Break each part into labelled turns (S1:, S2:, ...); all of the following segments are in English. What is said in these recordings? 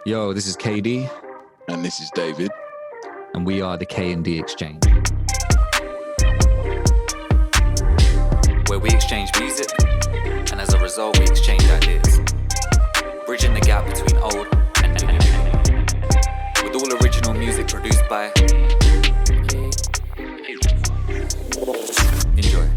S1: Yo, this is KaeDee,
S2: And this is David.
S1: and we are the K&D Exchange, where we exchange music, and as a result, we exchange ideas, bridging the gap between old and new, with all original music produced by. Enjoy.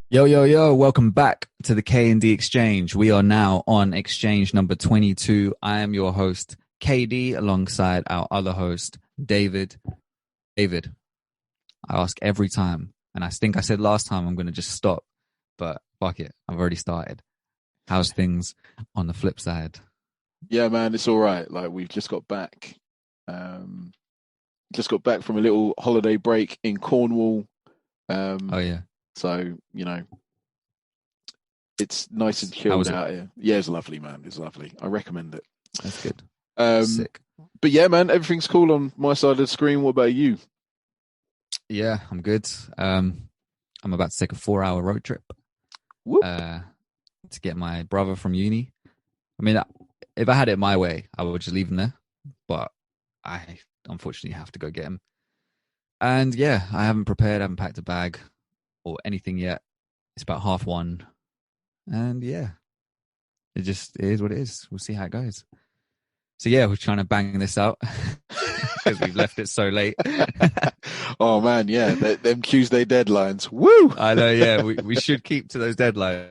S1: Yo, welcome back to the K&D Exchange. We are now on exchange number 22. I am your host, KaeDee, alongside our other host, David. David, I ask every time, and I think I said last time I'm going to just stop, but fuck it, I've already started. How's things on the flip side?
S2: Yeah, man, it's all right. Like, we've just got back. Just got back from a little holiday break in Cornwall.
S1: Oh, yeah.
S2: So, you know, it's nice and chilled out here. Yeah, it's lovely, man. It's lovely. I recommend it.
S1: That's good.
S2: Sick. But yeah, man, everything's cool on my side of the screen. What about you?
S1: Yeah, I'm good. I'm about to take a 4-hour road trip to get my brother from uni. I mean, if I had it my way, I would just leave him there, but I unfortunately have to go get him. And yeah, I haven't packed a bag or anything yet. It's about 1:30, and yeah, it is what it is. We'll see how it goes. So yeah, we're trying to bang this out because we've left it so late.
S2: Oh man, yeah, them Tuesday deadlines. Woo!
S1: I know, yeah, we should keep to those deadlines.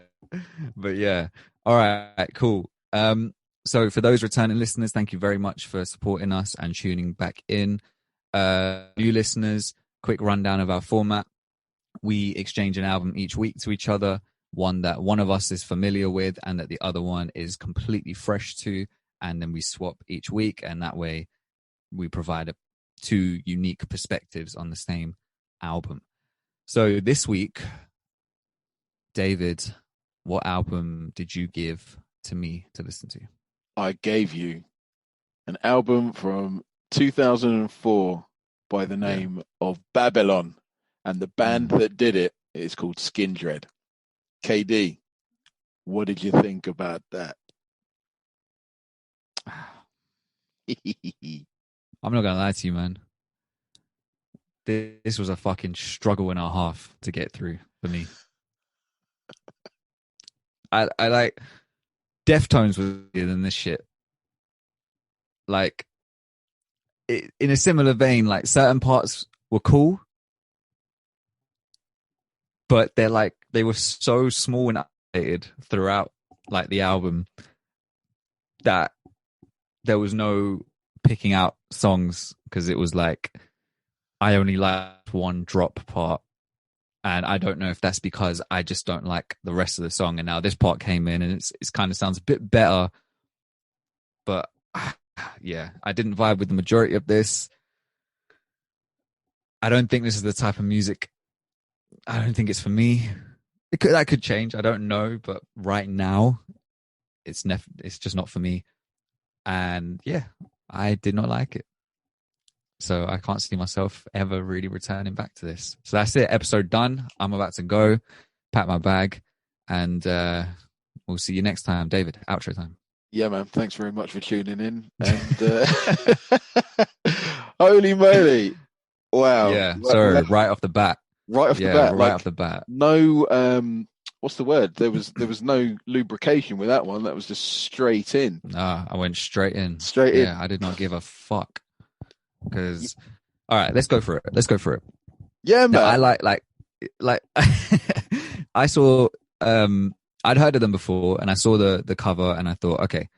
S1: But yeah, all right, cool. So for those returning listeners, thank you very much for supporting us and tuning back in. New listeners, quick rundown of our format. We exchange an album each week to each other, one that one of us is familiar with and that the other one is completely fresh to, and then we swap each week, and that way we provide two unique perspectives on the same album. So this week, David, what album did you give to me to listen to?
S2: I gave you an album from 2004 by the name of Babylon, and the band that did it is called Skindred. KaeDee, what did you think about that?
S1: I'm not gonna lie to you, man. This was a fucking struggle and a half to get through for me. I like Deftones was better than this shit. Like, in a similar vein, like certain parts were cool, but they were so small and updated throughout like the album that there was no picking out songs, because it was like I only liked one drop part, and I don't know if that's because I just don't like the rest of the song, and now this part came in and it's kind of sounds a bit better, but yeah, I didn't vibe with the majority of this. I don't think this is the type of music. I don't think it's for me. That could change. I don't know, but right now, it's just not for me. And yeah, I did not like it. So I can't see myself ever really returning back to this. So that's it. Episode done. I'm about to go pack my bag, and we'll see you next time. David, outro time.
S2: Yeah, man. Thanks very much for tuning in. And holy moly! Wow.
S1: Yeah. Sorry. Right off the bat.
S2: Right off the bat.
S1: Right off the bat.
S2: No. What's the word? There was no lubrication with that one. That was just straight in.
S1: I went straight in.
S2: Yeah,
S1: I did not give a fuck. Because, all right, let's go for it.
S2: Yeah, man.
S1: No, I like I saw, I'd heard of them before, and I saw the cover, and I thought, okay.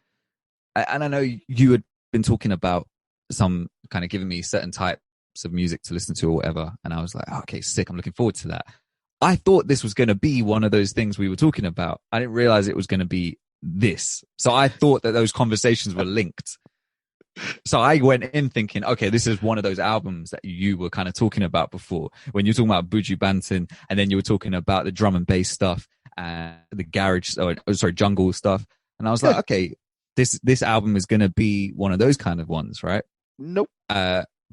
S1: And I know you had been talking about some kind of giving me certain types of music to listen to or whatever, and I was like, okay, sick, I'm looking forward to that. I thought this was going to be one of those things we were talking about. I didn't realize it was going to be this. So I thought that those conversations were linked. So I went in thinking, okay, this is one of those albums that you were kind of talking about before, when you were talking about Buju Banton, and then you were talking about the drum and bass stuff and the jungle stuff. And I was like, okay, this album is going to be one of those kind of ones, right?
S2: Nope.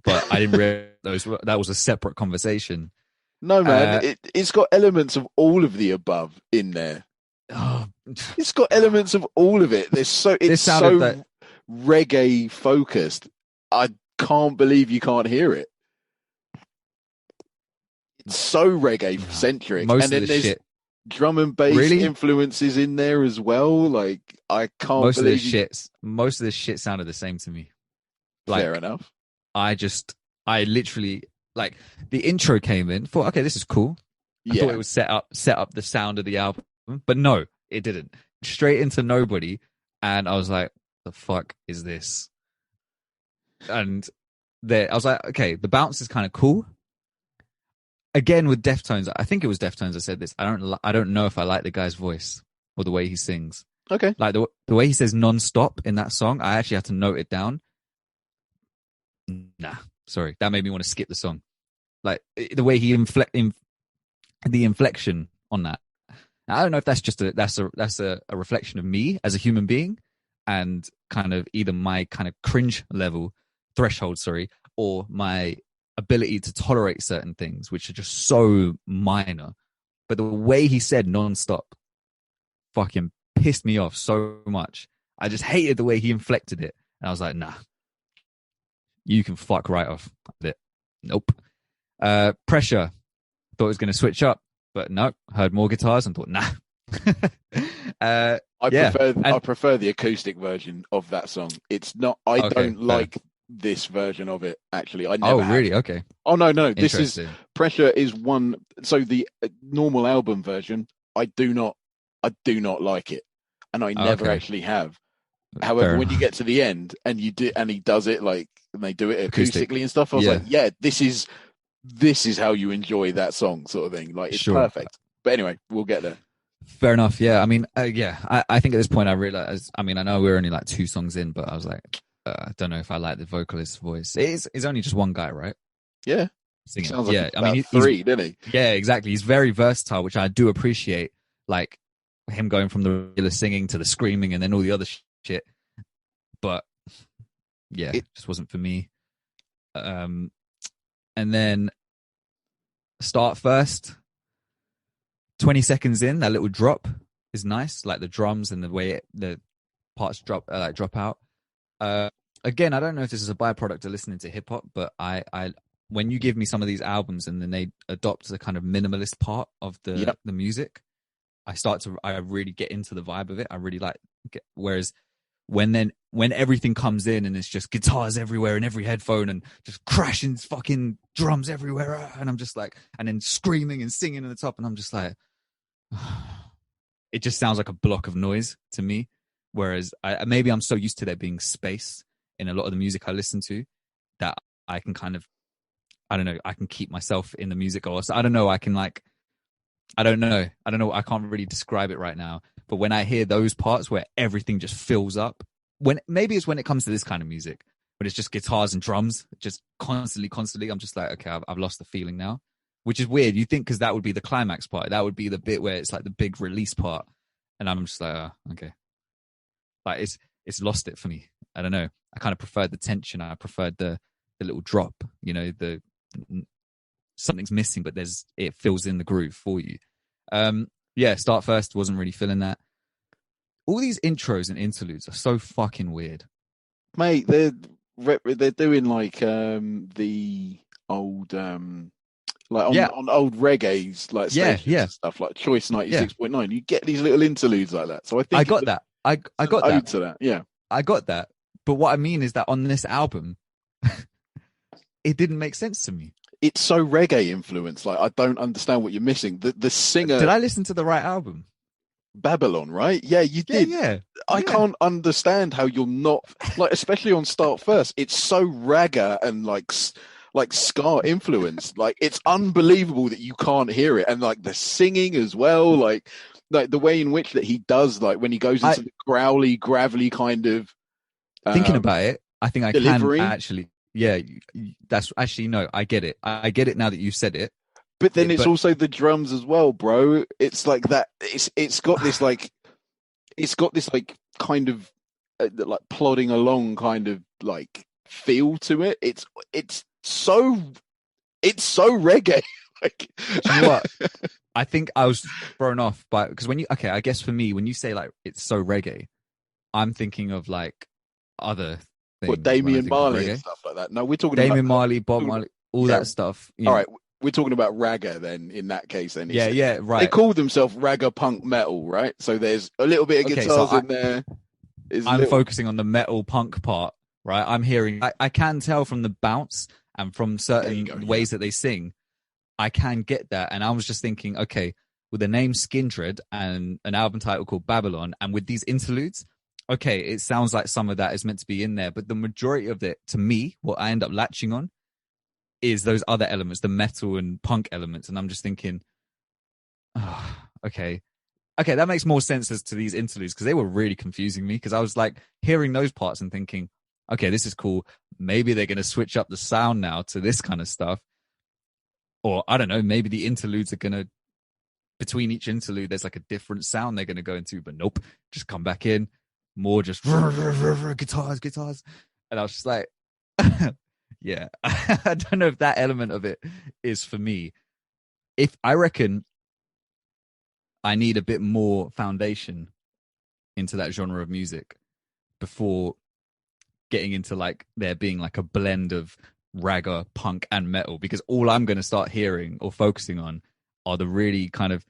S1: but I didn't realize that was a separate conversation.
S2: No, man, it's got elements of all of the above in there.
S1: Oh,
S2: It's got elements of all of it. It's so reggae focused. I can't believe you can't hear it. It's so reggae centric, and then there's drum and bass influences in there as well. Like, I can't
S1: most
S2: believe
S1: most of this shit sounded the same to me. Like,
S2: fair enough.
S1: I literally, like, the intro came in, thought, okay, this is cool. I thought it would set up the sound of the album, but no, it didn't. Straight into Nobody, and I was like, the fuck is this? And I was like, okay, the bounce is kind of cool. Again, with Deftones, I think it was Deftones I said this. I don't know if I like the guy's voice or the way he sings.
S2: Okay.
S1: Like the way he says non-stop in that song, I actually had to note it down. Nah, sorry. That made me want to skip the song. Like, the way he the inflection on that. Now, I don't know if that's just a reflection of me as a human being, and kind of either my kind of cringe level threshold, or my ability to tolerate certain things, which are just so minor. But the way he said non-stop fucking pissed me off so much. I just hated the way he inflected it. And I was like, nah, you can fuck right off with it. Nope. Pressure. Thought it was going to switch up, but no, heard more guitars and thought, nah.
S2: I prefer the acoustic version of that song. It's not, I don't like this version of it, actually. I never have.
S1: Really? Okay.
S2: Oh, no. This is, Pressure is one, so the normal album version, I do not like it. And I never actually have. However, when you get to the end and he does it, like, and they do it acoustically and stuff, I was like, yeah, this is how you enjoy that song, sort of thing. Like, it's perfect. But anyway, we'll get there.
S1: Fair enough. Yeah. I mean, I think at this point I realized, I mean, I know we're only like 2 songs in, but I was like, I don't know if I like the vocalist's voice. It's only just one guy, right?
S2: Yeah.
S1: Singing.
S2: Sounds like I mean, he's 3, didn't he?
S1: Yeah, exactly. He's very versatile, which I do appreciate. Like, him going from the regular singing to the screaming and then all the other shit. But yeah, it just wasn't for me. And then start first, 20 seconds in, that little drop is nice, like the drums and the way the parts drop out. Again, I don't know if this is a byproduct of listening to hip hop, but I when you give me some of these albums and then they adopt the kind of minimalist part of the music, I really get into the vibe of it. I really whereas when everything comes in and it's just guitars everywhere in every headphone and just crashing fucking drums everywhere, and I'm just like, and then screaming and singing at the top, and I'm just like, it just sounds like a block of noise to me. Whereas maybe I'm so used to there being space in a lot of the music I listen to that I can kind of, I don't know, I can keep myself in the music, or I don't know, I don't know, I can't really describe it right now. But when I hear those parts where everything just fills up, maybe it's when it comes to this kind of music, but it's just guitars and drums, just constantly, I'm just like, okay, I've lost the feeling now, which is weird. You think, because that would be the climax part, that would be the bit where it's like the big release part, and I'm just like, oh, okay, like it's lost it for me. I don't know. I kind of preferred the tension. I preferred the little drop. You know, something's missing, but it fills in the groove for you. Start first, wasn't really feeling that. All these intros and interludes are so fucking weird,
S2: mate. They're doing like the old on old reggae's like stations and stuff, like Choice 96.9. You get these little interludes like that. So I think
S1: I got that. I got that.
S2: To that. Yeah,
S1: I got that. But what I mean is that on this album, it didn't make sense to me.
S2: It's so reggae influenced. Like, I don't understand what you're missing. The singer.
S1: Did I listen to the right album?
S2: Babylon, right? Yeah, you did.
S1: Yeah.
S2: I can't understand how you're not, like, especially on Start First. It's so ragga and like ska influenced. Like, it's unbelievable that you can't hear it, and like the singing as well. Like the way in which that he does, like when he goes into the growly, gravelly kind of.
S1: Thinking about it, I think I
S2: delivery.
S1: Can actually. Yeah, that's actually, no, I get it. I get it now that you said it.
S2: But then it's also the drums as well, bro. It's like that. It's got this like kind of like plodding along kind of like feel to it. It's so it's so reggae. Like,
S1: Do you know what? I think I was thrown off by because I guess for me, when you say like it's so reggae, I'm thinking of like other
S2: what,
S1: things when I
S2: Damian
S1: think of
S2: Marley and
S1: reggae.
S2: stuff like that? No, we're talking about
S1: Damien Marley, Bob
S2: talking about-
S1: Marley, all
S2: yeah.
S1: that stuff.
S2: All right, we're talking about ragga then. In that case, then
S1: Yeah, yeah,
S2: they
S1: right.
S2: call themselves ragga punk metal, right? So there's a little bit of
S1: Okay, so
S2: guitars in there. There's a
S1: I'm
S2: little,
S1: focusing on the metal punk part, right? I'm hearing, I can tell from the bounce and from
S2: there you go,
S1: certain ways that they sing, I can get that. And I was just thinking, okay, with the name Skindred and an album title called Babylon, and with these interludes, okay, it sounds like some of that is meant to be in there. But the majority of it, to me, what I end up latching on is those other elements, the metal and punk elements. And I'm just thinking, oh, okay. Okay, that makes more sense as to these interludes because they were really confusing me because I was like hearing those parts and thinking, okay, this is cool. Maybe they're going to switch up the sound now to this kind of stuff. Or I don't know, maybe the interludes are going to, between each interlude, there's like a different sound they're going to go into, but nope, just come back in. More just guitars, guitars. And I was just like, yeah, I don't know if that element of it is for me. If I reckon I need a bit more foundation into that genre of music before getting into like there being like a blend of ragga, punk, and metal, because all I'm going to start hearing or focusing on are the really kind of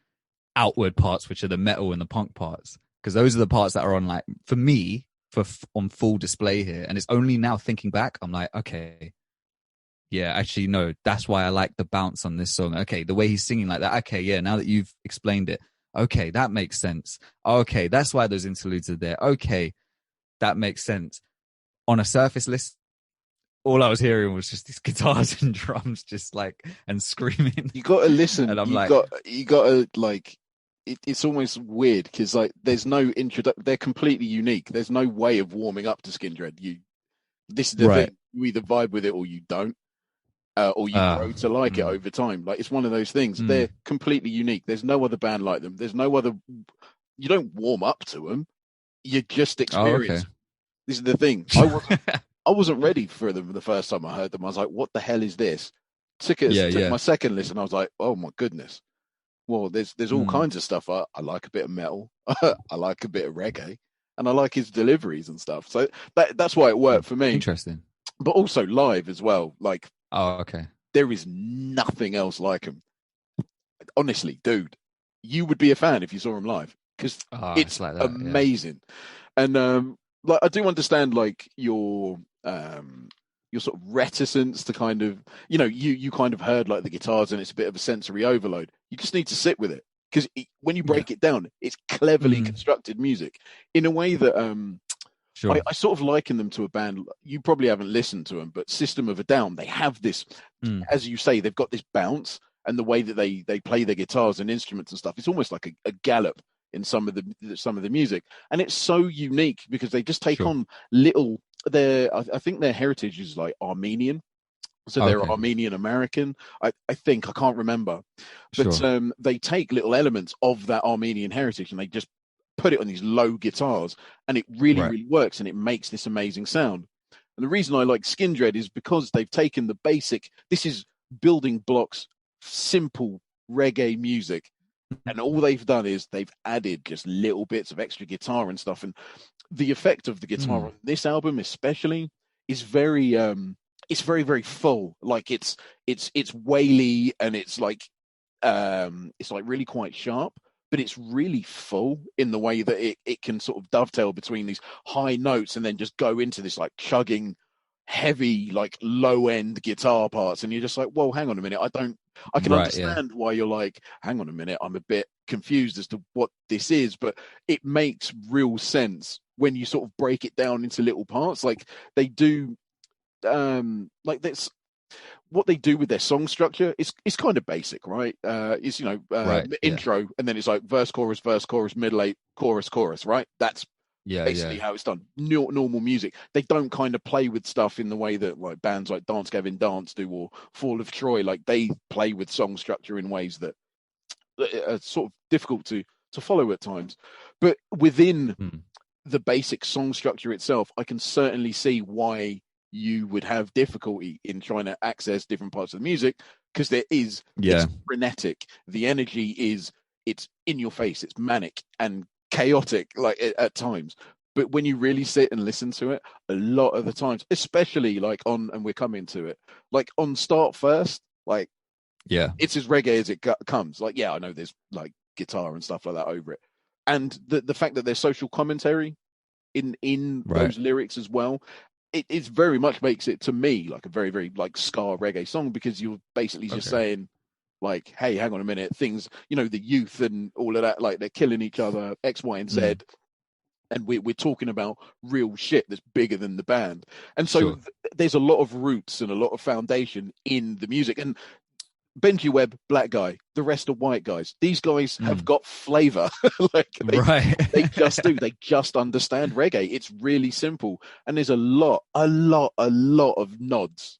S1: outward parts, which are the metal and the punk parts, because those are the parts that are on, like, for me, on full display here. And it's only now thinking back, I'm like, okay, yeah, actually, no, that's why I like the bounce on this song. Okay, the way he's singing like that. Okay, yeah, now that you've explained it, okay, that makes sense. Okay, that's why those interludes are there. Okay, that makes sense. On a surface list, all I was hearing was just these guitars and drums, just like, and screaming.
S2: you got to listen.
S1: And I'm
S2: You
S1: like,
S2: got to like. It's almost weird because like there's no introduction. They're completely unique. There's no way of warming up to Skindred. This is the
S1: right.
S2: thing. You either vibe with it or you don't. Or you grow to like it over time. Like, it's one of those things. They're completely unique. There's no other band like them. There's no other. You don't warm up to them. You just experience.
S1: Okay.
S2: This is the thing. I wasn't ready for them the first time I heard them. I was like, "What the hell is this?" Took my second listen. I was like, "Oh my goodness." Well, there's all kinds of stuff. I like a bit of metal. I like a bit of reggae, and I like his deliveries and stuff. So that's why it worked for me.
S1: Interesting.
S2: But also live as well. Like,
S1: oh, okay.
S2: There is nothing else like him. Honestly, dude, you would be a fan if you saw him live because it's like that, amazing. Yeah. And like, I do understand like your sort of reticence to kind of, you kind of heard like the guitars and it's a bit of a sensory overload. You just need to sit with it because when you break it down, it's cleverly constructed music in a way that Sure. I sort of liken them to a band. You probably haven't listened to them, but System of a Down. They have this, as you say, they've got this bounce, and the way that they play their guitars and instruments and stuff. It's almost like a gallop in some of the music, and it's so unique because they just take on little. I think their heritage is like Armenian, so they're Armenian American. I think, I can't remember, but they take little elements of that Armenian heritage and they just put it on these low guitars, and it really works, and it makes this amazing sound. And the reason I like Skindred is because they've taken the basic, this is building blocks, simple reggae music, and all they've done is they've added just little bits of extra guitar and stuff. And the effect of the guitar on this album especially is very it's very, very full. Like it's waily, and it's like really quite sharp, but it's really full in the way that it can sort of dovetail between these high notes and then just go into this like chugging, heavy, like low end guitar parts. And you're just like, whoa, hang on a minute. I can understand why you're like, hang on a minute, I'm a bit confused as to what this is, but it makes real sense when you sort of break it down into little parts. Like they do, like this. What they do with their song structure is kind of basic, right? It's intro, and then it's like verse, chorus, middle eight, chorus, right? That's basically how it's done. Normal music. They don't kind of play with stuff in the way that like bands like Dance Gavin Dance do, or Fall of Troy. Like they play with song structure in ways that are sort of difficult to follow at times. But within the basic song structure itself, I can certainly see why you would have difficulty in trying to access different parts of the music because it's frenetic. The energy it's in your face, it's manic and chaotic, like at times. But when you really sit and listen to it, a lot of the times, especially like and we're coming to it, like on Start First, like, it's as reggae as it comes. Like, yeah, I know there's like guitar and stuff like that over it. And the fact that there's social commentary in those lyrics as well, it very much makes it, to me, like a very, very like ska reggae song, because you're basically just saying, like, hey, hang on a minute, things, the youth and all of that, like they're killing each other, X, Y, and Z. And we're talking about real shit that's bigger than the band. And so there's a lot of roots and a lot of foundation in the music. And Benji Webb, black guy, the rest are white guys. These guys have got flavor. Like they just do. They just understand reggae. It's really simple. And there's a lot of nods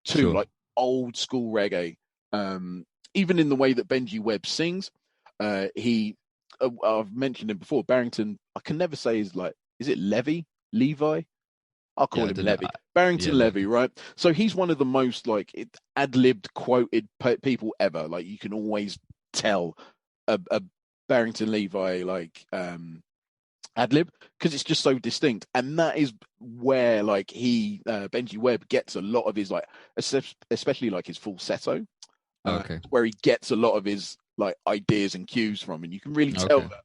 S2: to like old school reggae. Even in the way that Benji Webb sings, I've mentioned him before, Barrington, I can never say is it Levi? I'll call him Levy. Barrington Levy, right? So he's one of the most like ad-libbed, quoted people ever. Like, you can always tell a Barrington Levy like ad-lib, because it's just so distinct. And that is where like Benji Webb gets a lot of his, like, especially like his falsetto. Where he gets a lot of his like ideas and cues from, and you can really tell that.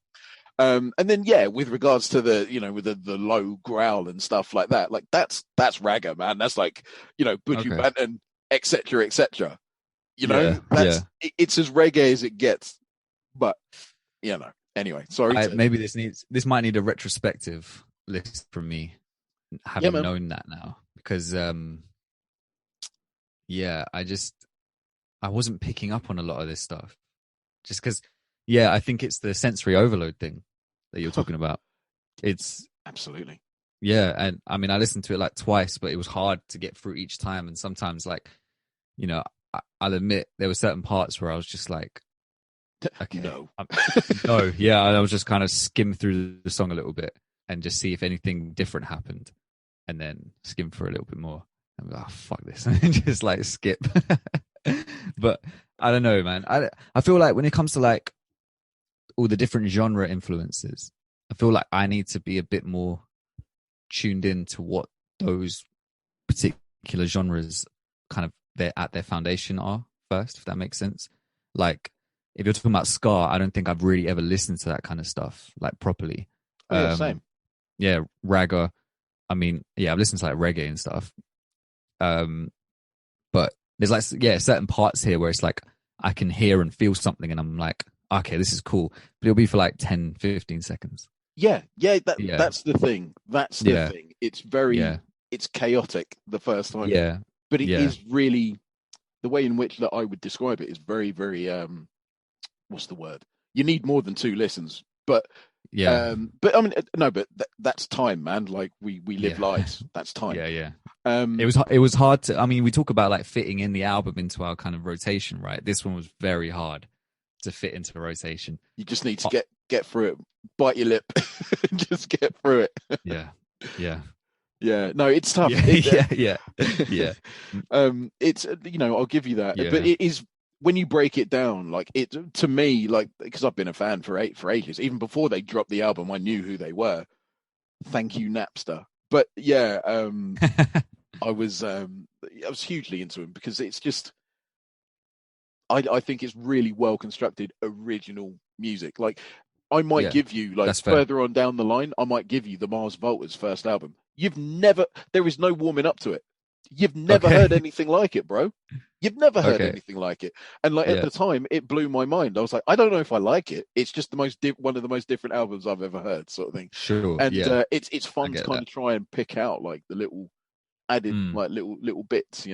S2: And then with regards to the with the low growl and stuff like that, like that's ragga, man. That's like Buju Banton, etc. It's as reggae as it gets. But anyway, sorry.
S1: Maybe this might need a retrospective list from me, having known that now, because I wasn't picking up on a lot of this stuff, just because I think it's the sensory overload thing that you're talking about. It's
S2: absolutely
S1: and I mean, I listened to it like twice, but it was hard to get through each time. And sometimes, like, I'll admit there were certain parts where I was just like, okay, I was just kind of skim through the song a little bit and just see if anything different happened, and then skim for a little bit more and be like, oh, fuck this, and just like skip. But I don't know, man. I feel like when it comes to like all the different genre influences, I feel like I need to be a bit more tuned in to what those particular genres kind of at their foundation are first, if that makes sense. Like, if you're talking about ska, I don't think I've really ever listened to that kind of stuff like properly.
S2: Same.
S1: Yeah, ragga. I mean, I've listened to like reggae and stuff. But there's like certain parts here where it's like I can hear and feel something, and I'm like, okay, this is cool. But it'll be for like 10, 15 seconds.
S2: That's the thing. That's the thing. It's very, it's chaotic the first time.
S1: Yeah.
S2: But it is really, the way in which that I would describe it is very, very, what's the word? You need more than 2 listens. But but I mean, no, but that's time, man. Like, we live lives. That's time.
S1: It was hard to, I mean, we talk about like fitting in the album into our kind of rotation, right? This one was very hard to fit into a rotation.
S2: You just need to get through it. Bite your lip. Just get through it.
S1: Yeah.
S2: No, it's tough. It's, I'll give you that. But it is, when you break it down, like, it, to me, like, because I've been a fan for ages, even before they dropped the album, I knew who they were. Thank you, Napster. But I was hugely into him, because it's just, I think it's really well constructed original music. Like, I might give you, like, further on down the line, I might give you the Mars Volta's first album. There is no warming up to it. You've never heard anything like it, bro. You've never heard anything like it. And like, at the time, it blew my mind. I was like, I don't know if I like it. It's just one of the most different albums I've ever heard, sort of thing.
S1: Sure.
S2: And it's fun to kind of try and pick out like the little added like little bits,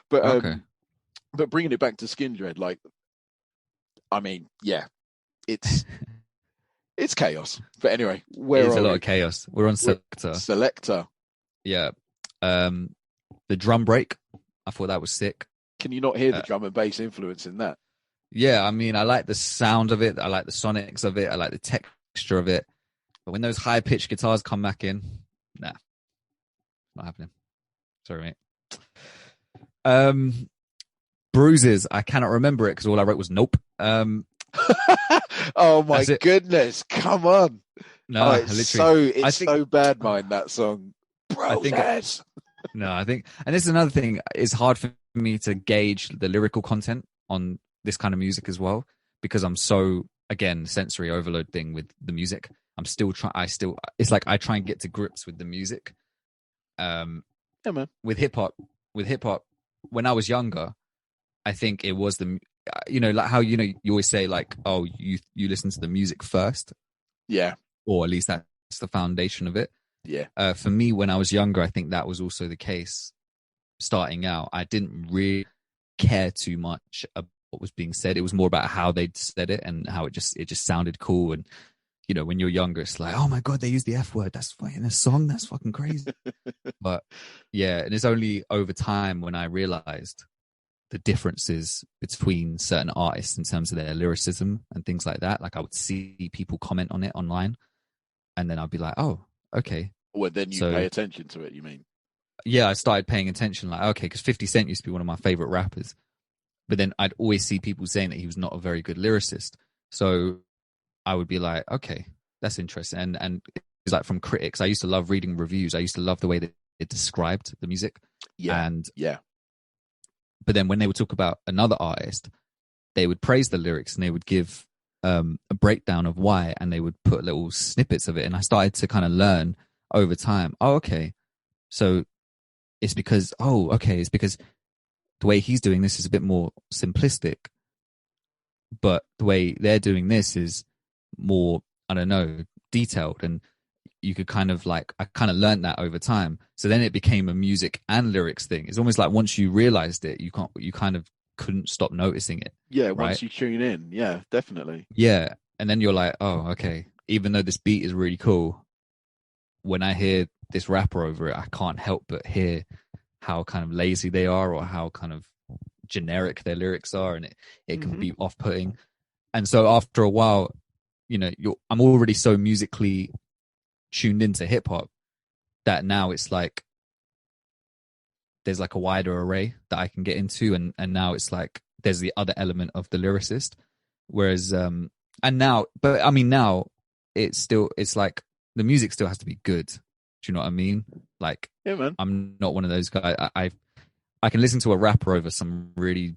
S2: But but bringing it back to Skindred, like, I mean, it's it's chaos. But anyway,
S1: there's a lot of chaos. We're on
S2: Selector.
S1: Yeah. The drum break, I thought that was sick.
S2: Can you not hear the drum and bass influence in that?
S1: Yeah, I mean, I like the sound of it. I like the sonics of it. I like the texture of it. But when those high-pitched guitars come back in, nah, not happening. Sorry, mate. Bruises. I cannot remember it because all I wrote was nope.
S2: Oh my
S1: That's it.
S2: goodness! Come on.
S1: No,
S2: Oh,
S1: literally.
S2: it's so bad, mine, that song.
S1: I think
S2: Bruises.
S1: no, I think, and this is another thing. It's hard for me to gauge the lyrical content on this kind of music as well because I'm so, again, sensory overload thing with the music. I'm still trying. It's like I try and get to grips with the music.
S2: Yeah, man.
S1: With hip hop, when I was younger, I think it was like how you always say like, oh, you listen to the music first,
S2: Yeah.
S1: or at least that's the foundation of it.
S2: Yeah.
S1: For me, when I was younger, I think that was also the case. Starting out, I didn't really care too much about what was being said. It was more about how they'd said it and how it just sounded cool. And when you're younger, it's like, oh my god, they use the F word. That's fucking a song. That's fucking crazy. But yeah, and it's only over time when I realized the differences between certain artists in terms of their lyricism and things like that. Like I would see people comment on it online, and then I'd be like, oh, okay.
S2: Well, then you pay attention to it, you mean?
S1: Yeah, I started paying attention, like, okay, because 50 Cent used to be one of my favorite rappers. But then I'd always see people saying that he was not a very good lyricist. So I would be like, okay, that's interesting. And it's like from critics. I used to love reading reviews. I used to love the way that it described the music.
S2: Yeah.
S1: And
S2: yeah.
S1: But then when they would talk about another artist, they would praise the lyrics and they would give a breakdown of why, and they would put little snippets of it. And I started to kind of learn over time. Oh, okay. So it's because the way he's doing this is a bit more simplistic, but the way they're doing this is more, I don't know, detailed. And you could kind of I kind of learned that over time. So then it became a music and lyrics thing. It's almost like once you realized it, you kind of couldn't stop noticing it.
S2: Yeah,
S1: right?
S2: Once you tune in, yeah, definitely.
S1: Yeah, and then you're like, oh, okay. Even though this beat is really cool, when I hear this rapper over it, I can't help but hear how kind of lazy they are or how kind of generic their lyrics are, and it can be off-putting. And so after a while, I'm already so musically tuned into hip hop that now it's like there's like a wider array that I can get into, and now it's like there's the other element of the lyricist. Whereas now it's like the music still has to be good. Do you know what I mean? Like,
S2: yeah, man.
S1: I'm not one of those guys. I can listen to a rapper over some really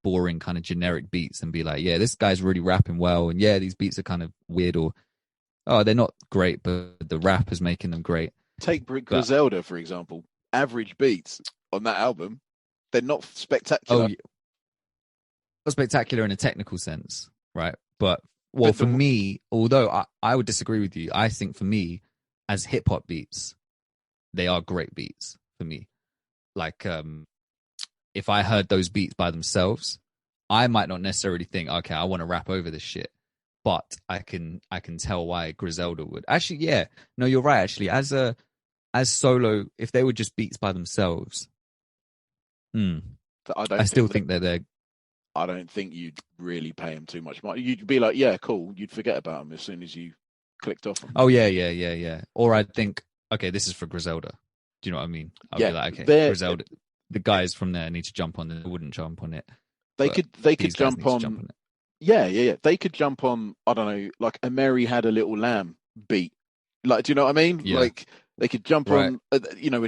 S1: boring kind of generic beats and be like, yeah, this guy's really rapping well, and yeah, these beats are kind of weird, or oh, they're not great, but the rap is making them great.
S2: Take Griselda, for example. Average beats on that album, they're not spectacular.
S1: Oh, yeah. Not spectacular in a technical sense, right? But for me, although I would disagree with you, I think for me, as hip hop beats, they are great beats for me. Like, if I heard those beats by themselves, I might not necessarily think, okay, I want to rap over this shit. But I can tell why Griselda would. Actually, yeah. No, you're right, actually. As solo, if they were just beats by themselves, I still think they're.
S2: I don't think you'd really pay them too much money. You'd be like, yeah, cool. You'd forget about them as soon as you clicked off them.
S1: Oh, yeah. Or I'd think, okay, this is for Griselda. Do you know what I mean? I'd be like, okay, Griselda, the guys from there need to jump on it. They wouldn't jump on it.
S2: They could jump on it. Yeah. They could jump on, I don't know, like a Mary Had a Little Lamb beat. Like, do you know what I mean?
S1: Yeah.
S2: Like, they could jump on, a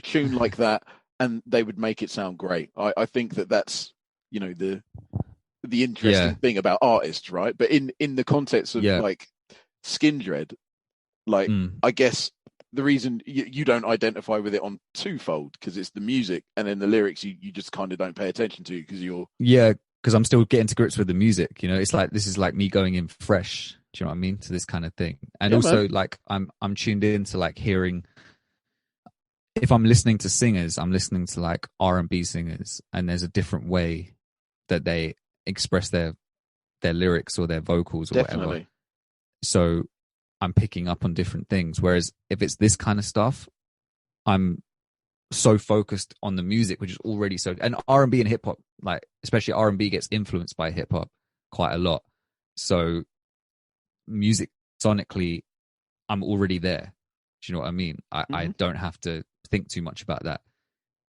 S2: tune like that, and they would make it sound great. I think that's, the interesting thing about artists, right? But in the context of like Skindred, like I guess the reason you don't identify with it on twofold, because it's the music, and then the lyrics you just kind of don't pay attention to because you're
S1: because I'm still getting to grips with the music. It's like this is like me going in fresh. Do you know what I mean? To this kind of thing, and also man. Like I'm tuned in to like hearing. If I'm listening to singers, I'm listening to like R&B singers, and there's a different way that they express their lyrics or their vocals or whatever. So I'm picking up on different things. Whereas if it's this kind of stuff, I'm so focused on the music, which is already so. And R&B and hip hop, like especially R&B, gets influenced by hip hop quite a lot. So music sonically, I'm already there. Do you know what I mean? I don't have to think too much about that.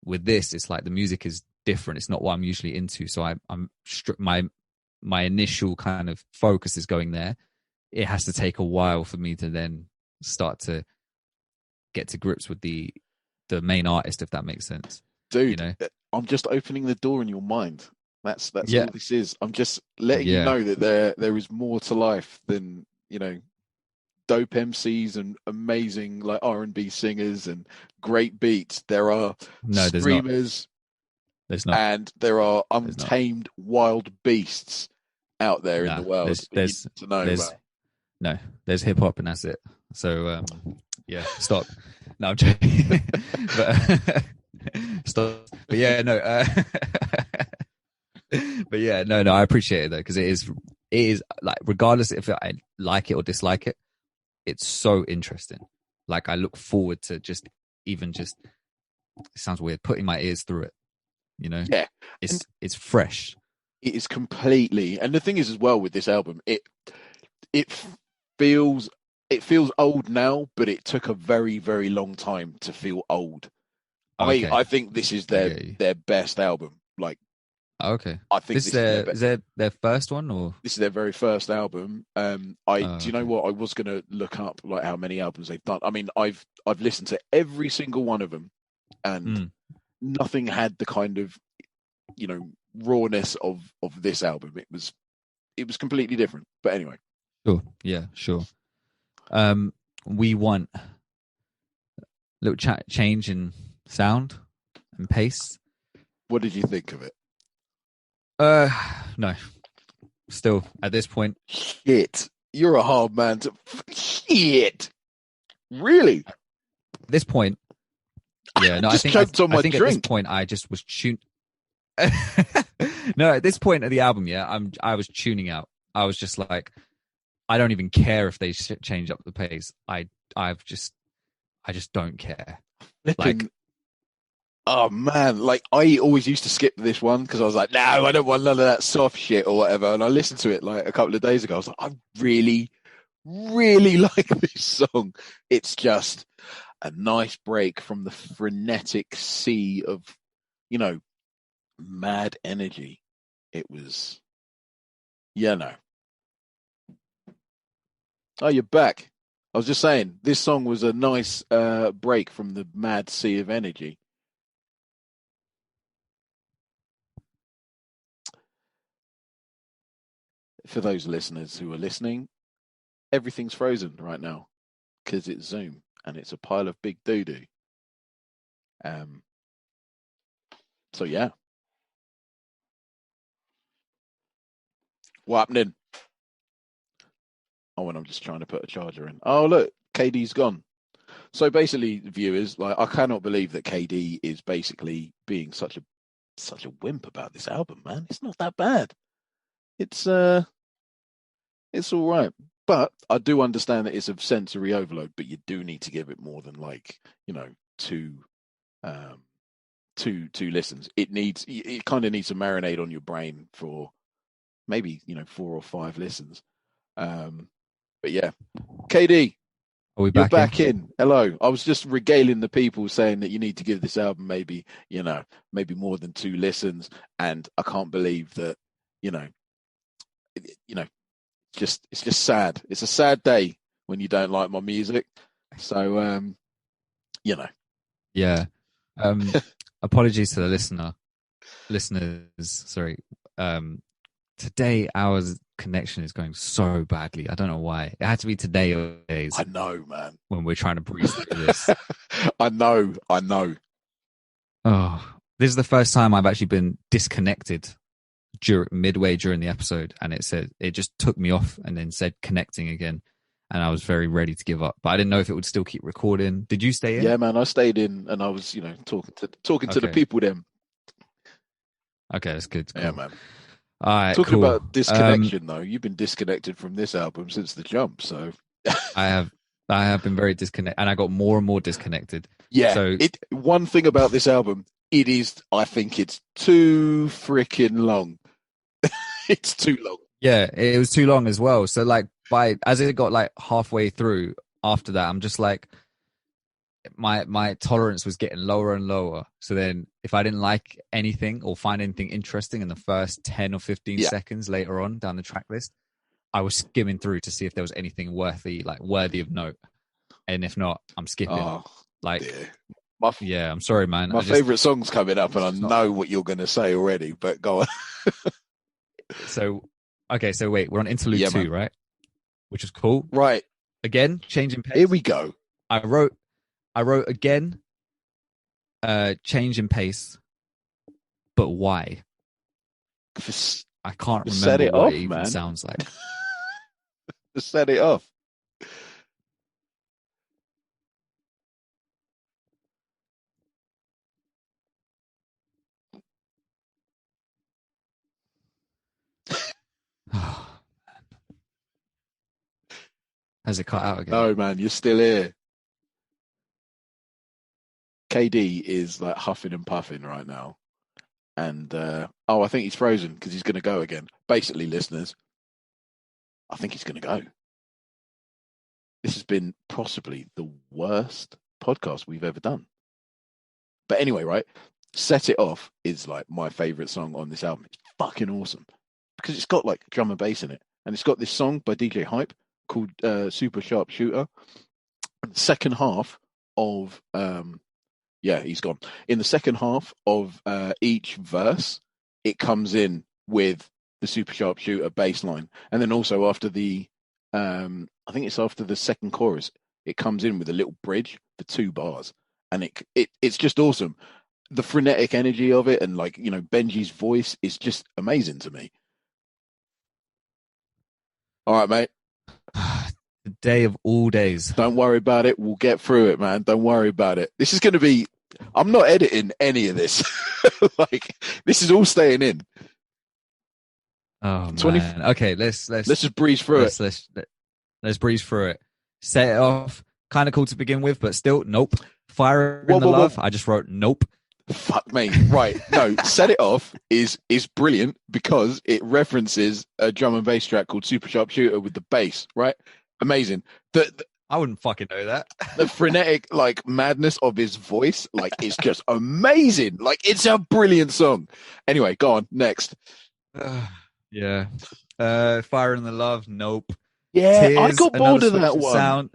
S1: with this, it's like the music is different. It's not what I'm usually into. So my initial kind of focus is going there. It has to take a while for me to then start to get to grips with the main artist, if that makes sense.
S2: Dude,
S1: you know?
S2: I'm just opening the door in your mind. That's
S1: Yeah.
S2: all this is. I'm just letting you know that there is more to life than, you know, dope MCs and amazing like R&B singers and great beats. There are streamers.
S1: There's not.
S2: And there are untamed wild beasts out there in the world. There's
S1: no, there's hip hop and that's it. So yeah, stop. No, I'm joking. But stop. But yeah, no. But yeah, no. I appreciate it though, because it is like, regardless if I like it or dislike it, it's so interesting. Like, I look forward to it sounds weird, putting my ears through it. You know,
S2: yeah,
S1: it's fresh.
S2: It is completely. And the thing is, as well, with this album, it feels old now, but it took a very, very long time to feel old. Okay. I think this is their best album. Like,
S1: okay,
S2: I think
S1: this is their first one, or
S2: this is their very first album. Do you know what? I was gonna look up like how many albums they've done. I mean, I've listened to every single one of them, and nothing had the kind of, you know, rawness of this album. It was completely different. But anyway,
S1: sure. We want a little change in sound and pace.
S2: What did you think of it?
S1: No, still at this point.
S2: Shit, you're a hard man to. Shit, really?
S1: At this point, yeah. No, I think at this point I just was tuned. No, at this point of the album, I was tuning out. I was just like, I don't even care if they change up the pace. I just don't care. Like,
S2: oh man, like I always used to skip this one because I was like, no, I don't want none of that soft shit or whatever. And I listened to it like a couple of days ago. I was like, I really, really like this song. It's just a nice break from the frenetic sea of, you know, mad energy. It was, no. Oh, you're back. I was just saying, this song was a nice break from the mad sea of energy. For those listeners who are listening, everything's frozen right now because it's Zoom and it's a pile of big doo-doo. So yeah. What happening? Oh, and I'm just trying to put a charger in. Oh, look, KaeDee's gone. So basically, viewers, like, I cannot believe that KaeDee is basically being such a wimp about this album, man. It's not that bad. It's all right. But I do understand that it's a sensory overload, but you do need to give it more than, like, you know, two listens. It kind of needs to marinate on your brain for maybe, you know, 4 or 5 listens. But yeah, KaeDee,
S1: you're
S2: back in. Hello. I was just regaling the people saying that you need to give this album maybe more than 2 listens, and I can't believe that, it's just sad. It's a sad day when you don't like my music. So
S1: Yeah. Apologies to the listeners. Sorry. Today our connection is going so badly. I don't know why. It had to be today or days.
S2: I know, man.
S1: When we're trying to breeze through this.
S2: I know.
S1: Oh, this is the first time I've actually been disconnected midway during the episode, and it just took me off and then said connecting again, and I was very ready to give up. But I didn't know if it would still keep recording. Did you stay in?
S2: Yeah, man, I stayed in, and I was, talking to the people then.
S1: Okay, that's good. Cool.
S2: Yeah, man.
S1: All right,
S2: talking about disconnection, though, you've been disconnected from this album since the jump, so
S1: I have been very disconnected, and I got more and more disconnected.
S2: Yeah.
S1: So
S2: one thing about this album, I think it's too freaking long. It's too long.
S1: Yeah, it was too long as well. So like as it got like halfway through after that, I'm just like, my tolerance was getting lower and lower. So then if I didn't like anything or find anything interesting in the first 10 or 15 seconds later on down the track list, I was skimming through to see if there was anything worthy of note. And if not, I'm skipping.
S2: Oh, dear.
S1: I'm sorry, man.
S2: My favorite song's coming up, and I know what you're going to say already, but go on.
S1: So wait, we're on interlude 2, man. Right? Which is cool.
S2: Right.
S1: Again, changing pace.
S2: Here we go.
S1: I wrote again, change in pace, but why? I can't remember what it even sounds like.
S2: Just set it off.
S1: Has it cut out again?
S2: No, man, you're still here. KaeDee is like huffing and puffing right now. And, I think he's frozen because he's going to go again. Basically, listeners, I think he's going to go. This has been possibly the worst podcast we've ever done. But anyway, right? Set It Off is like my favorite song on this album. It's fucking awesome because it's got like drum and bass in it. And it's got this song by DJ Hype called Super Sharp Shooter. The second half of he's gone. In the second half of each verse, it comes in with the Super Sharp Shooter bass line. And then also after the I think it's after the second chorus, it comes in with a little bridge for 2 bars. And it's just awesome. The frenetic energy of it and like, Benji's voice is just amazing to me. All right, mate.
S1: The day of all days.
S2: Don't worry about it. We'll get through it, man. Don't worry about it. This is going to be... I'm not editing any of this. Like, this is all staying in.
S1: Oh, man. Okay, let's
S2: just breeze through it.
S1: Let's breeze through it. Set It Off. Kind of cool to begin with, but still, nope. Fire in the Love. I just wrote nope.
S2: Fuck me. Right. No, Set It Off is brilliant because it references a drum and bass track called Super Sharp Shooter with the bass, right? Amazing.
S1: I wouldn't fucking know that.
S2: The frenetic, like, madness of his voice, like, is just amazing. Like, it's a brilliant song. Anyway, go on. Next.
S1: Yeah. Fire in the Love. Nope.
S2: Yeah,
S1: Tears,
S2: I got bored of that one.
S1: Sound.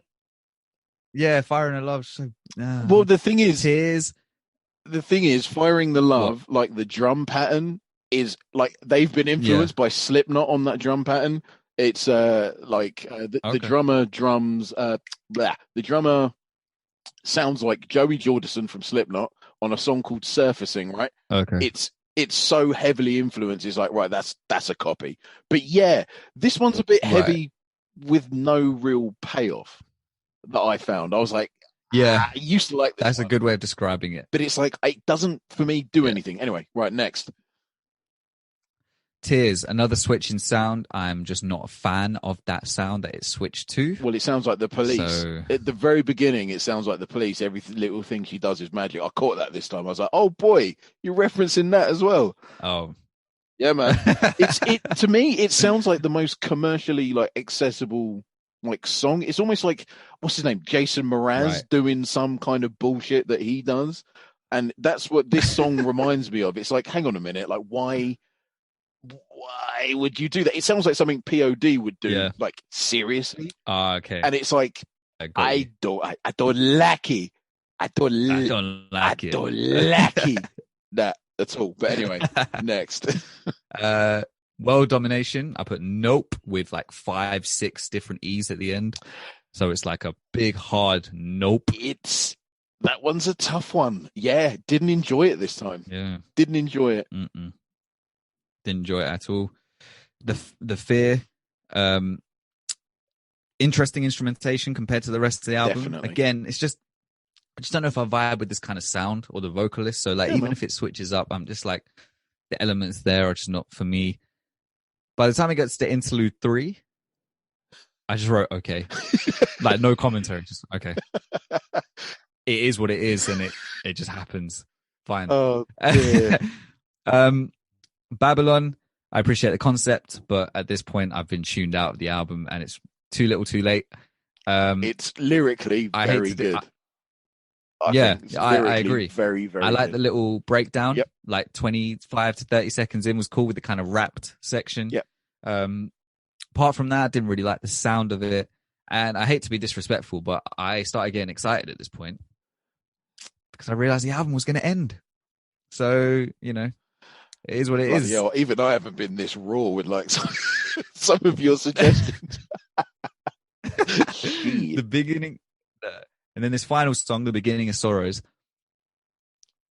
S1: Yeah, Fire in the Love. So,
S2: well, the thing is...
S1: Tears.
S2: The thing is, Firing the Love, like, the drum pattern is, like, they've been influenced by Slipknot on that drum pattern. It's the drummer drums. The drummer sounds like Joey Jordison from Slipknot on a song called "Surfacing." Right?
S1: Okay.
S2: It's so heavily influenced. It's like, right, that's a copy. But yeah, this one's a bit heavy with no real payoff that I found. I was like, I used to like this.
S1: That's a good way of describing it.
S2: But it's like it doesn't for me do anything. Anyway, right, next.
S1: Tears, another switch in sound. I'm just not a fan of that sound that it switched to.
S2: Well, it sounds like the Police. At the very beginning, it sounds like the Police. Every little thing she does is magic. I caught that this time. I was like, oh boy, you're referencing that as well.
S1: Oh.
S2: Yeah, man. To me, it sounds like the most commercially like accessible like song. It's almost like, what's his name? Jason Mraz doing some kind of bullshit that he does. And that's what this song reminds me of. It's like, hang on a minute, like why would you do that? It sounds like something POD would do, like seriously.
S1: Okay.
S2: And it's like, I don't like it. I don't like that at all. But anyway, next.
S1: World Domination. I put nope with like 5-6 different E's at the end. So it's like a big hard nope.
S2: That one's a tough one. Yeah, didn't enjoy it this time.
S1: Yeah,
S2: didn't enjoy it.
S1: Didn't enjoy it at all. The Fear, interesting instrumentation compared to the rest of the album.
S2: Definitely.
S1: Again, I just don't know if I vibe with this kind of sound or the vocalist. So like, even if it switches up, I'm just like, the elements there are just not for me. By the time it gets to interlude 3, I just wrote okay, like no commentary, just okay. It is what it is, and it just happens. Fine.
S2: Oh, dear.
S1: Babylon, I appreciate the concept, but at this point I've been tuned out of the album and it's too little too late.
S2: It's lyrically very good. I
S1: Yeah,
S2: think it's
S1: I
S2: lyrically
S1: agree.
S2: very, very
S1: I like
S2: good.
S1: the little breakdown,
S2: Yep.
S1: like 25 to 30 seconds in was cool with the kind of rapped section.
S2: Yep.
S1: Apart from that, I didn't really like the sound of it. And I hate to be disrespectful, but I started getting excited at this point because I realized the album was going to end. So, you know, it is what it is.
S2: Yeah, even I haven't been this raw with like some of your suggestions.
S1: The beginning, and then this final song, The Beginning of Sorrows.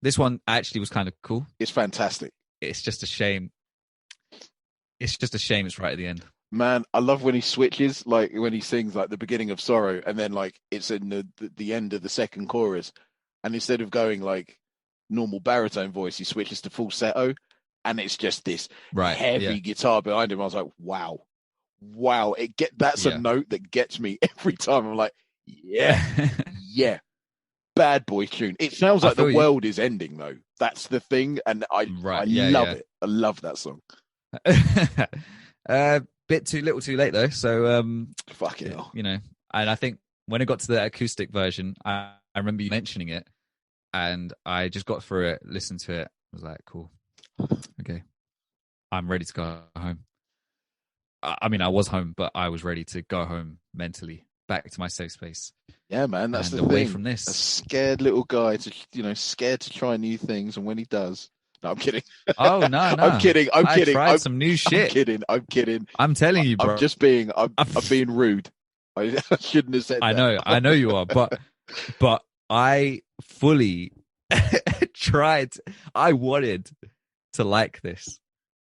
S1: This one actually was kind of cool.
S2: It's fantastic.
S1: It's just a shame. It's just a shame it's right at the end.
S2: Man, I love when he switches, like when he sings like the beginning of Sorrow, and then like it's in the end of the second chorus, and instead of going like normal baritone voice, he switches to falsetto, and it's just this heavy guitar behind him. I was like, wow. That's a note that gets me every time. I'm like, yeah, bad boy tune. It sounds like the world is ending though. That's the thing, and I love it. I love that song.
S1: Bit too little too late though, so
S2: fuck it,
S1: you know. And I think when it got to the acoustic version, I remember you mentioning it, and I just got through it, listened to it, was like, cool, okay, I'm ready to go home. I mean, I was home, but I was ready to go home mentally, back to my safe space.
S2: Yeah, man, that's the
S1: away
S2: thing.
S1: From this,
S2: a scared little guy scared to try new things, and when he does. No, I'm kidding.
S1: Oh no,
S2: I'm kidding.
S1: I tried some new shit.
S2: I'm kidding.
S1: I'm telling you, bro.
S2: I'm just being. I'm being rude. I shouldn't have said that.
S1: I know you are, but I fully tried. I wanted to like this,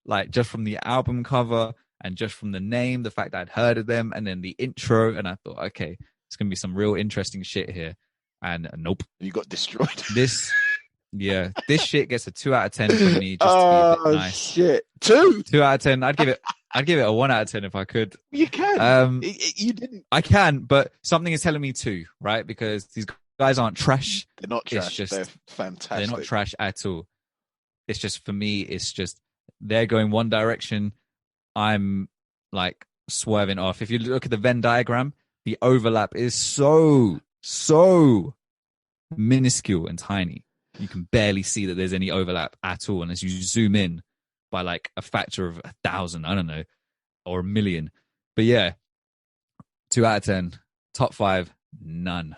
S1: like just from the album cover and just from the name, the fact that I'd heard of them, and then the intro, and I thought, okay, it's gonna be some real interesting shit here. And nope,
S2: you got destroyed.
S1: This shit gets a 2 out of 10 from me. Just to be a bit nice.
S2: Shit, 2
S1: out of 10. I'd give it a 1 out of 10 if I could.
S2: You can. You didn't.
S1: I can, but something is telling me to, right? Because these guys aren't trash.
S2: They're not trash. They're fantastic.
S1: They're not trash at all. It's just, for me, it's just they're going one direction. I'm like swerving off. If you look at the Venn diagram, the overlap is so minuscule and tiny. You can barely see that there's any overlap at all. And as you zoom in by like a factor of 1,000, I don't know, or 1,000,000. But yeah, 2 out of 10. Top 5, none.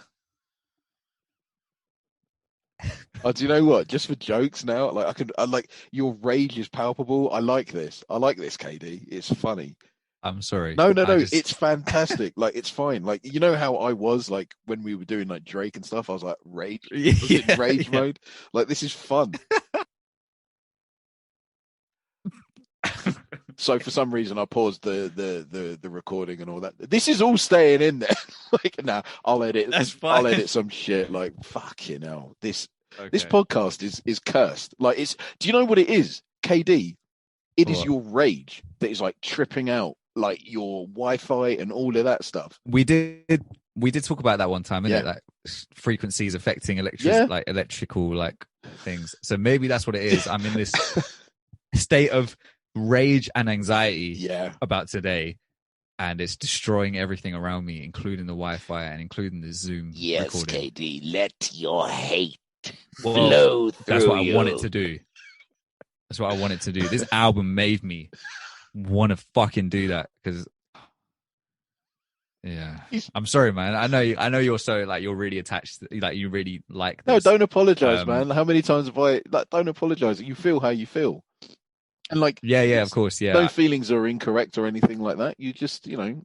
S2: Oh, do you know what? Just for jokes now, like I like your rage is palpable. I like this, KaeDee. It's funny.
S1: I'm sorry.
S2: No. It's fantastic. Like, it's fine. Like, you know how I was like when we were doing like Drake and stuff. I was like rage, rage mode. Like, this is fun. So for some reason, I paused the recording and all that. This is all staying in there. Like, nah, I'll edit.
S1: That's fine.
S2: I'll edit some shit. Like, fucking hell. This podcast is cursed. Like, it's. Do you know what it is, KaeDee? It is your rage that is like tripping out like your Wi-Fi and all of that stuff.
S1: We did talk about that one time, innit? Like frequencies affecting electrical like things. So maybe that's what it is. I'm in this state of rage and anxiety about today, and it's destroying everything around me, including the Wi-Fi and including the Zoom recording.
S2: KaeDee, let your hate flow through.
S1: That's what I want it to do. That's what I want it to do. This album made me want to fucking do that because, I'm sorry, man. I know you're so like you're really attached, like you really like this.
S2: No, don't apologize, man. How many times have I like? Don't apologize. You feel how you feel, and like
S1: of course,
S2: no feelings are incorrect or anything like that. You just you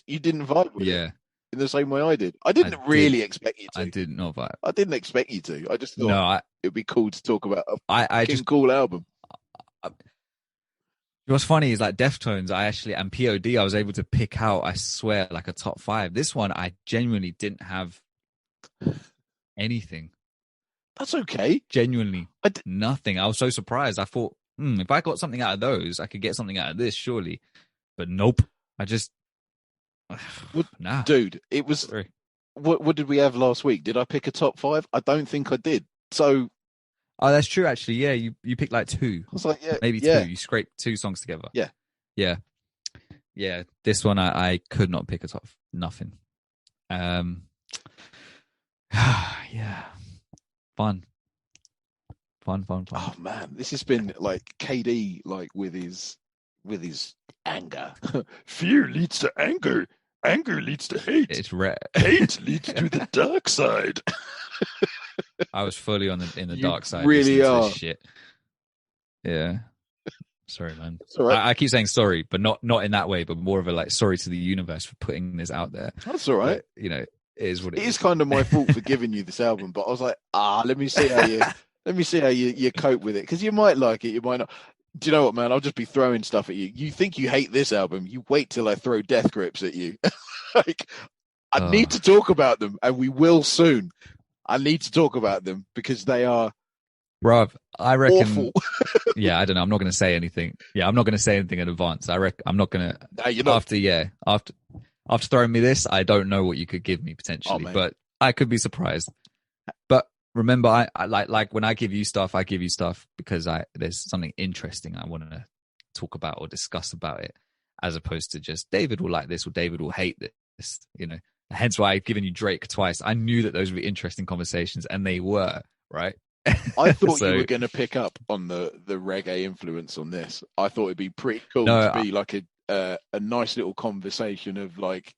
S2: didn't vibe with it in the same way I did. I didn't really expect you to.
S1: I did not vibe.
S2: I didn't expect you to. I just thought it'd be cool to talk about a cool album.
S1: What's funny is like Deftones, and POD, I was able to pick out, I swear, like a top 5. This one, I genuinely didn't have anything.
S2: That's okay.
S1: Genuinely, nothing. I was so surprised. I thought, if I got something out of those, I could get something out of this, surely. But nope. I just, nah.
S2: Dude, it was, what did we have last week? Did I pick a top 5? I don't think I did. So...
S1: Oh, that's true, actually. Yeah, you picked like 2.
S2: I was like,
S1: maybe 2. You scraped 2 songs together. Yeah. This one, I could not pick a top. Nothing. Yeah. Fun.
S2: Oh man, this has been like KaeDee, like with his anger. Fear leads to anger. Anger leads to hate.
S1: It's rare.
S2: Hate leads to the dark side.
S1: I was fully in the
S2: You
S1: dark side
S2: really
S1: listening to
S2: are.
S1: this shit. Yeah. Sorry, man.
S2: It's all right.
S1: I keep saying sorry, but not in that way, but more of a like sorry to the universe for putting this out there.
S2: That's all right.
S1: But, it is what it is.
S2: It is kind of my fault for giving you this album, but I was like, let me see how you cope with it, because you might like it, you might not. Do you know what, man? I'll just be throwing stuff at you. You think you hate this album? You wait till I throw death grips at you. Like, I need to talk about them, and we will soon. I need to talk about them because they are,
S1: bruv, I reckon.
S2: Awful.
S1: Yeah, I don't know. I'm not going to say anything. Yeah, I'm not going to say anything in advance. I'm not going to.
S2: No, you're not.
S1: After throwing me this, I don't know what you could give me potentially, but I could be surprised. But remember, I like when I give you stuff because there's something interesting I want to talk about or discuss about it, as opposed to just David will like this or David will hate this. Hence why I've given you Drake twice. I knew that those would be interesting conversations, and they were, right?
S2: I thought you were going to pick up on the reggae influence on this. I thought it'd be pretty cool to be like a nice little conversation of like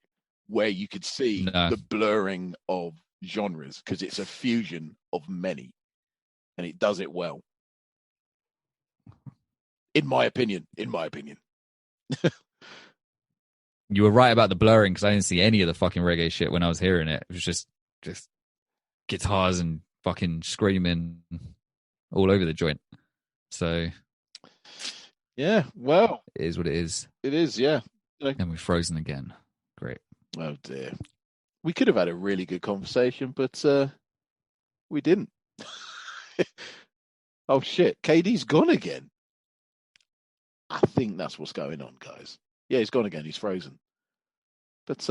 S2: where you could see the blurring of genres, because it's a fusion of many, and it does it well. In my opinion.
S1: You were right about the blurring, because I didn't see any of the fucking reggae shit when I was hearing it. It was just guitars and fucking screaming all over the joint. So
S2: yeah, well,
S1: it is what it is.
S2: It is, yeah.
S1: And we're frozen again. Great.
S2: Oh dear. We could have had a really good conversation, but we didn't. Oh shit, KaeDee's gone again. I think that's what's going on, guys. Yeah, he's gone again. He's frozen. But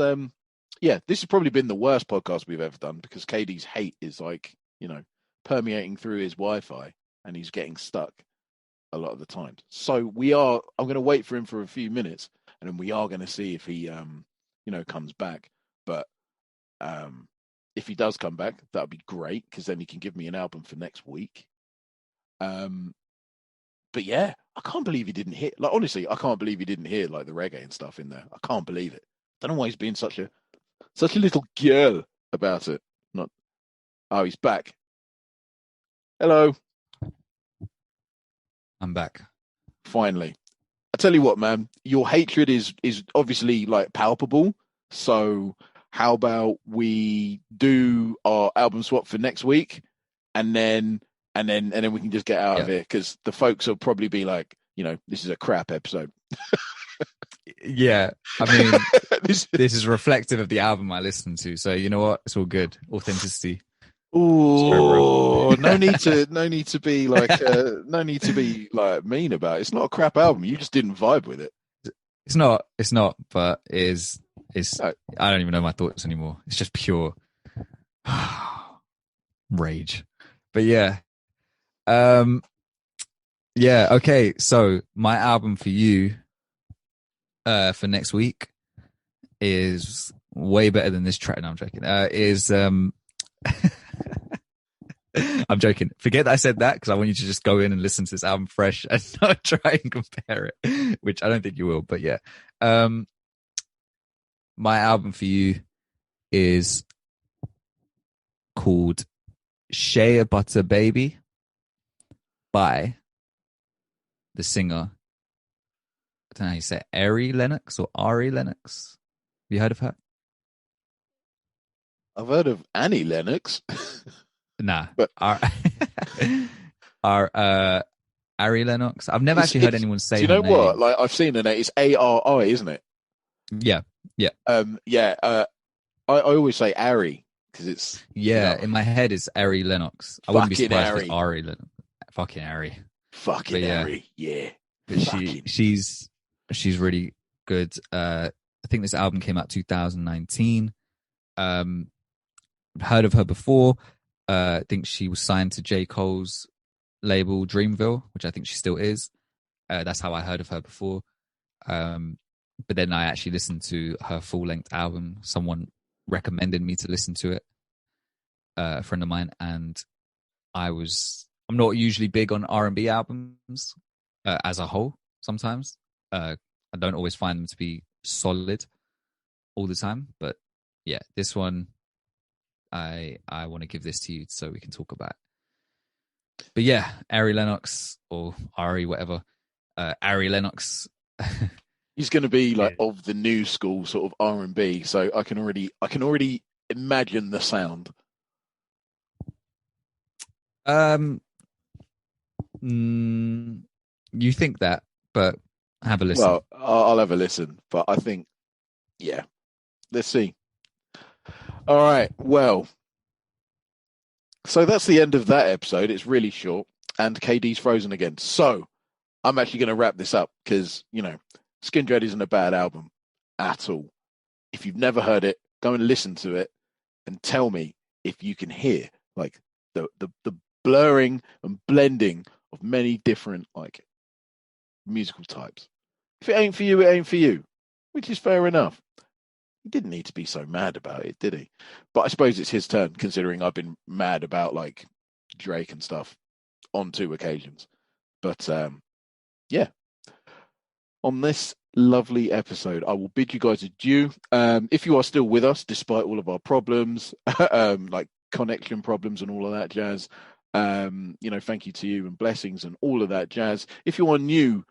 S2: yeah, this has probably been the worst podcast we've ever done, because KaeDee's hate is like, permeating through his Wi-Fi, and he's getting stuck a lot of the time. So I'm going to wait for him for a few minutes, and then we are going to see if he, comes back. But if he does come back, that would be great, because then he can give me an album for next week. But yeah, I can't believe he didn't hear. Like, honestly, I can't believe he didn't hear like the reggae and stuff in there. I can't believe it. I don't know why he's being such a little girl about it. Oh, he's back. Hello.
S1: I'm back.
S2: Finally. I tell you what, man, your hatred is obviously like palpable. So how about we do our album swap for next week, and then we can just get out of here, because the folks will probably be like, this is a crap episode.
S1: Yeah, I mean, this is reflective of the album I listened to. So you know what? It's all good. Authenticity.
S2: Oh, no need to be like mean about it. It's not a crap album. You just didn't vibe with it.
S1: It's not, but it is. I don't even know my thoughts anymore. It's just pure rage. But yeah. Yeah, okay. So my album for you for next week is way better than this track. No, I'm joking. I'm joking. Forget that I said that, because I want you to just go in and listen to this album fresh and not try and compare it, which I don't think you will. But yeah, my album for you is called Shea Butter Baby by the singer, I don't know how you say it, Ari Lennox or Ari Lennox. Have you heard of her?
S2: I've heard of Annie Lennox.
S1: Nah,
S2: but
S1: Ari Lennox. I've never actually heard anyone say.
S2: Do you know what? Like, I've seen her name. It's ARI, isn't it?
S1: Yeah.
S2: I always say Ari because it's
S1: in my head it's Ari Lennox. I wouldn't be surprised if it's Ari Lennox. Fucking Ari.
S2: Fucking Ari. Yeah.
S1: But she's really good. I think this album came out 2019. Heard of her before. I think she was signed to J. Cole's label Dreamville, which I think she still is. That's how I heard of her before. But then I actually listened to her full-length album. Someone recommended me to listen to it, a friend of mine, and I'm not usually big on R&B albums as a whole. Sometimes I don't always find them to be solid all the time, but yeah, this one I want to give this to you so we can talk about. But yeah, Ari Lennox or Ari whatever, Ari Lennox.
S2: He's going to be like of the new school sort of R&B, so I can already imagine the sound.
S1: You think that, but have a listen.
S2: Well, I'll have a listen, but I think, yeah, let's see. All right, well, so that's the end of that episode. It's really short, and KaeDee's frozen again. So I'm actually going to wrap this up because, Skindred isn't a bad album at all. If you've never heard it, go and listen to it and tell me if you can hear like the blurring and blending of many different like musical types. If it ain't for you, it ain't for you, which is fair enough. He didn't need to be so mad about it, did he? But I suppose it's his turn, considering I've been mad about like Drake and stuff on 2 occasions. But yeah, on this lovely episode, I will bid you guys adieu. If you are still with us, despite all of our problems, like connection problems and all of that jazz, thank you to you and blessings and all of that jazz. If you are new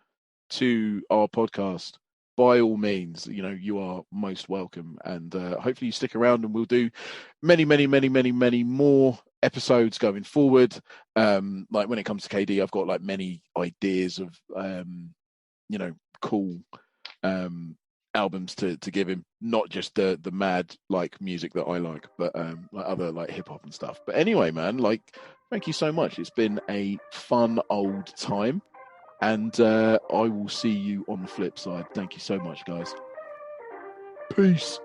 S2: to our podcast, by all means, you are most welcome. And hopefully you stick around and we'll do many, many, many, many, many more episodes going forward. Like when it comes to KaeDee, I've got like many ideas of, cool albums to give him, not just the mad like music that I like, but like other like hip hop and stuff. But anyway, man, like thank you so much. It's been a fun old time. And I will see you on the flip side. Thank you so much, guys. Peace.